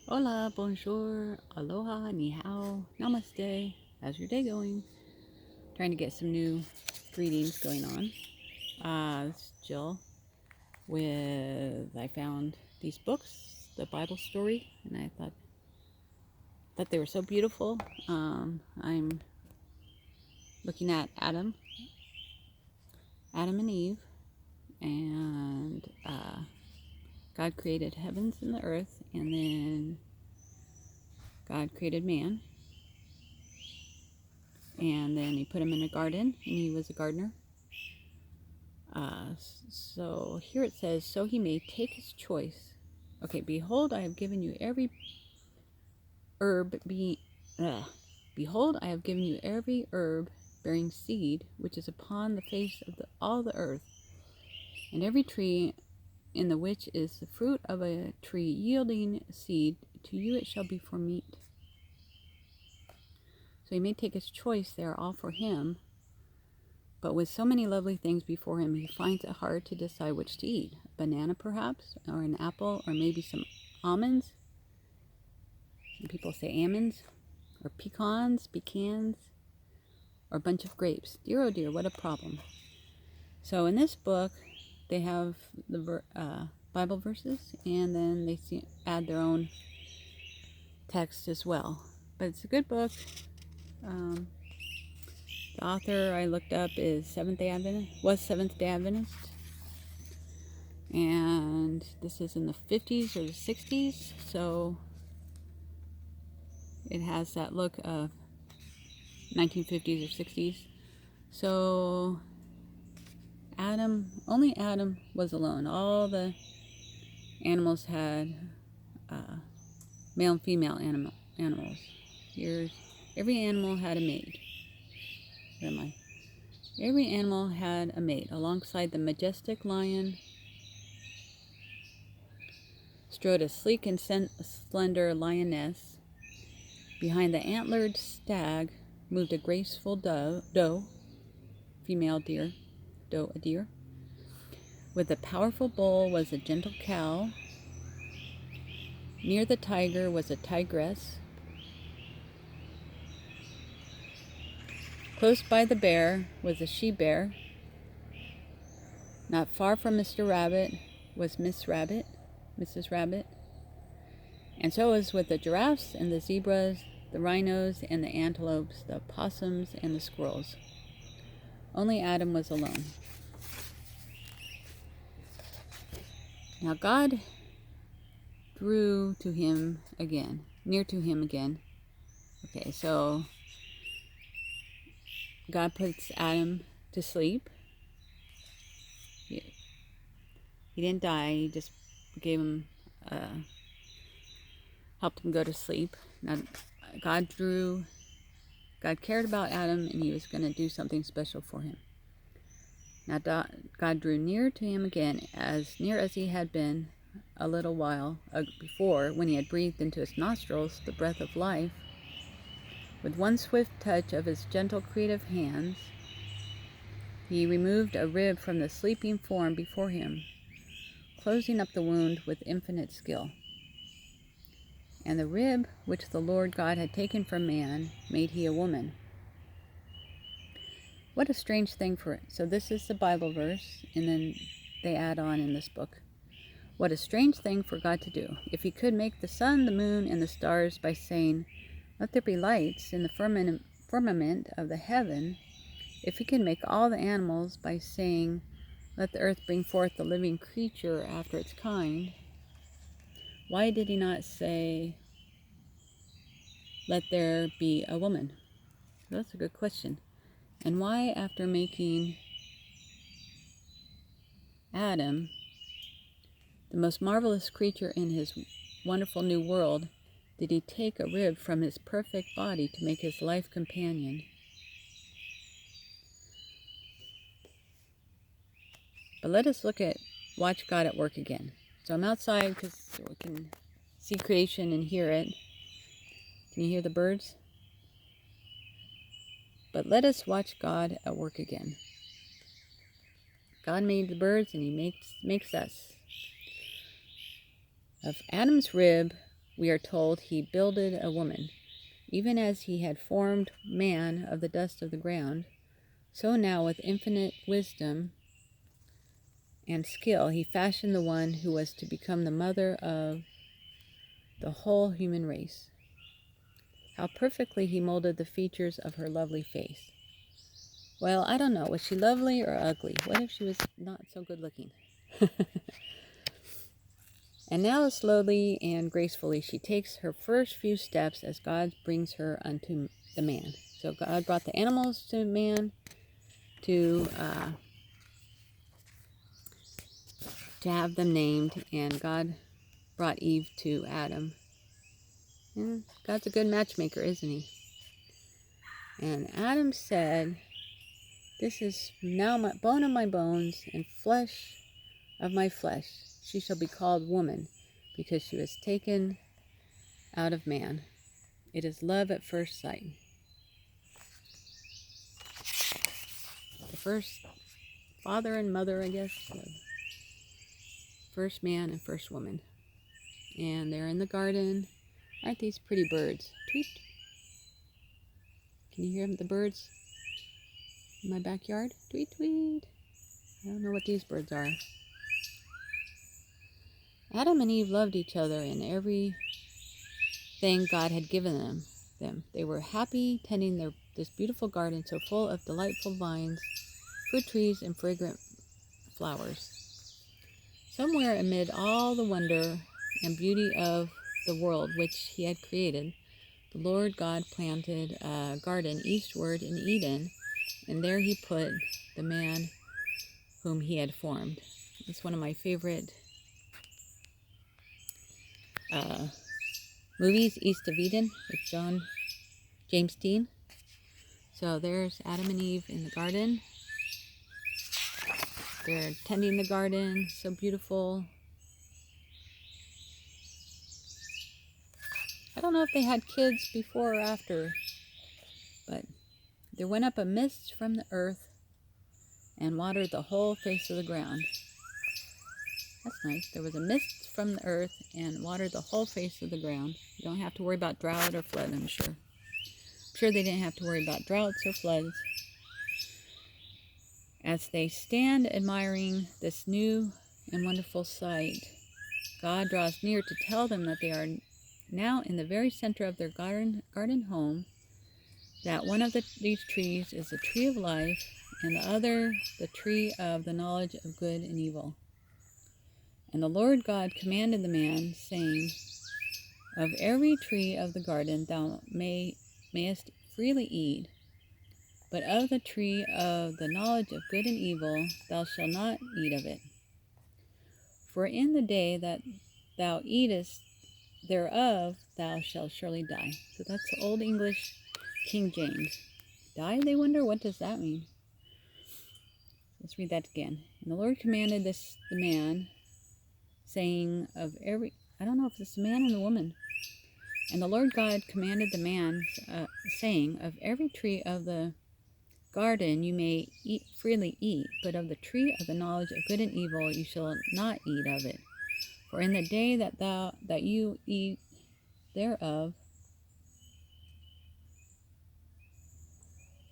Hola, bonjour, aloha, ni hao, namaste. How's your day going? Trying to get some new greetings going on. This is Jill I found these books, the Bible story, and I thought they were so beautiful. I'm looking at Adam and Eve, and God created heavens and the earth, and then God created man, and then he put him in a garden, and he was a gardener. So here it says, so he may take his choice. Okay, behold, I have given you every herb behold, I have given you every herb bearing seed which is upon the face of all the earth, and every tree in the which is the fruit of a tree yielding seed, to you it shall be for meat. So he may take his choice there, all for him. But with so many lovely things before him, he finds it hard to decide which to eat. A banana, perhaps, or an apple, or maybe some almonds. Some people say almonds, or pecans, or a bunch of grapes. Dear, oh dear, what a problem. So in this book, they have the Bible verses, and then they add their own text as well. But it's a good book. The author I looked up is Seventh-day Adventist. And this is in the 50s or the 60s, so it has that look of 1950s or 60s. So only Adam was alone. All the animals had male and female animals. Every animal had a mate. Where am I? Every animal had a mate. Alongside the majestic lion strode a sleek and slender lioness. Behind the antlered stag moved a graceful doe, female deer, doe, a deer. With a powerful bull was a gentle cow. Near the tiger was a tigress. Close by the bear was a she-bear. Not far from Mr. Rabbit was Mrs. Rabbit. And so it was with the giraffes and the zebras, the rhinos and the antelopes, the opossums and the squirrels. Only Adam was alone. Now God drew to him again, near to him again. Okay, so God puts Adam to sleep. He didn't die. He just gave him, helped him go to sleep. Now, God cared about Adam, and he was going to do something special for him. Now, God drew near to him again, as near as he had been a little while before, when he had breathed into his nostrils the breath of life. With one swift touch of his gentle creative hands, he removed a rib from the sleeping form before him, closing up the wound with infinite skill. And the rib which the Lord God had taken from man made he a woman. What a strange thing for it. So this is the Bible verse, and then they add on in this book. What a strange thing for God to do. If he could make the sun, the moon, and the stars by saying, let there be lights in the firmament of the heaven, if he can make all the animals by saying, let the earth bring forth the living creature after its kind, why did he not say, let there be a woman? That's a good question. And why, after making Adam, the most marvelous creature in his wonderful new world, did he take a rib from his perfect body to make his life companion? But let us watch God at work again. So I'm outside because we can see creation and hear it. Can you hear the birds? But let us watch God at work again. God made the birds, and he makes us. Of Adam's rib we are told he builded a woman. Even as he had formed man of the dust of the ground, so now with infinite wisdom and skill he fashioned the one who was to become the mother of the whole human race. How perfectly he molded the features of her lovely face. Well, I don't know. Was she lovely or ugly? What if she was not so good looking? And now slowly and gracefully she takes her first few steps as God brings her unto the man. So God brought the animals to man to have them named, and God brought Eve to Adam. And God's a good matchmaker, isn't he? And Adam said, "This is now my bone of my bones and flesh of my flesh. She shall be called woman, because she was taken out of man. It is love at first sight." The first father and mother, I guess, first man and first woman. And they're in the garden. Aren't these pretty birds? Tweet. Can you hear the birds in my backyard? Tweet, tweet. I don't know what these birds are. Adam and Eve loved each other in everything God had given them. They were happy tending this beautiful garden so full of delightful vines, fruit trees, and fragrant flowers. Somewhere amid all the wonder and beauty of the world which he had created, the Lord God planted a garden eastward in Eden, and there he put the man whom he had formed. It's one of my favorite movies, East of Eden, with James Dean. So there's Adam and Eve in the garden. They're tending the garden, so beautiful. I don't know if they had kids before or after, but there went up a mist from the earth and watered the whole face of the ground. That's nice. There was a mist from the earth and watered the whole face of the ground. You don't have to worry about drought or flood, I'm sure. I'm sure they didn't have to worry about droughts or floods. As they stand admiring this new and wonderful sight, God draws near to tell them that they are now in the very center of their garden home, that one of these trees is the tree of life, and the other the tree of the knowledge of good and evil. And the Lord God commanded the man, saying, "Of every tree of the garden thou mayest freely eat, but of the tree of the knowledge of good and evil thou shalt not eat of it. For in the day that thou eatest thereof thou shalt surely die." So that's the Old English King James. Die, they wonder? What does that mean? Let's read that again. "And the Lord commanded the man, saying, of every..." I don't know if it's a man or a woman. "And the Lord God commanded the man, saying, Of every tree of the garden you may freely eat, but of the tree of the knowledge of good and evil you shall not eat of it. For in the day that you eat thereof,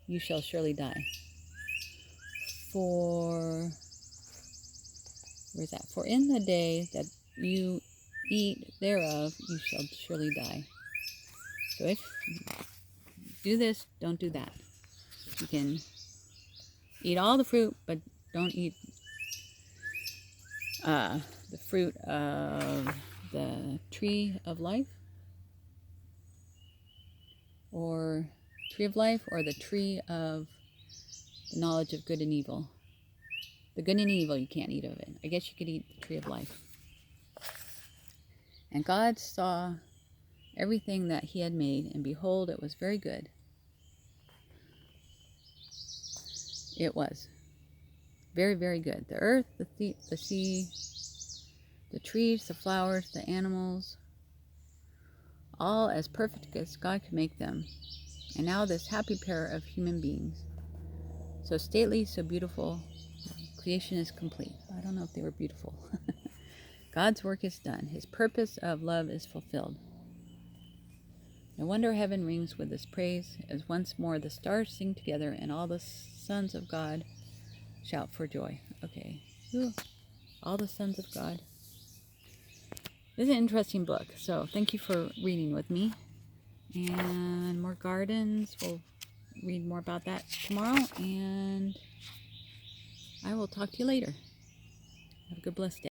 you shall surely die. For in the day that you eat thereof, you shall surely die." So if you do this, don't do that. You can eat all the fruit, but don't eat the fruit of the tree of life, or the tree of the knowledge of good and evil. The good and evil, you can't eat of it. I guess you could eat the tree of life. And God saw everything that he had made, and behold, it was very good. It was very, very good. The earth, the sea, the trees, the flowers, the animals, all as perfect as God could make them. And now this happy pair of human beings, so stately, so beautiful, creation is complete. I don't know if they were beautiful. God's work is done. His purpose of love is fulfilled. No wonder heaven rings with his praise, as once more the stars sing together and all the sons of God shout for joy. Okay. Ooh, all the sons of God. This is an interesting book, so thank you for reading with me. And more gardens. We'll read more about that tomorrow, and I will talk to you later. Have a good, blessed day.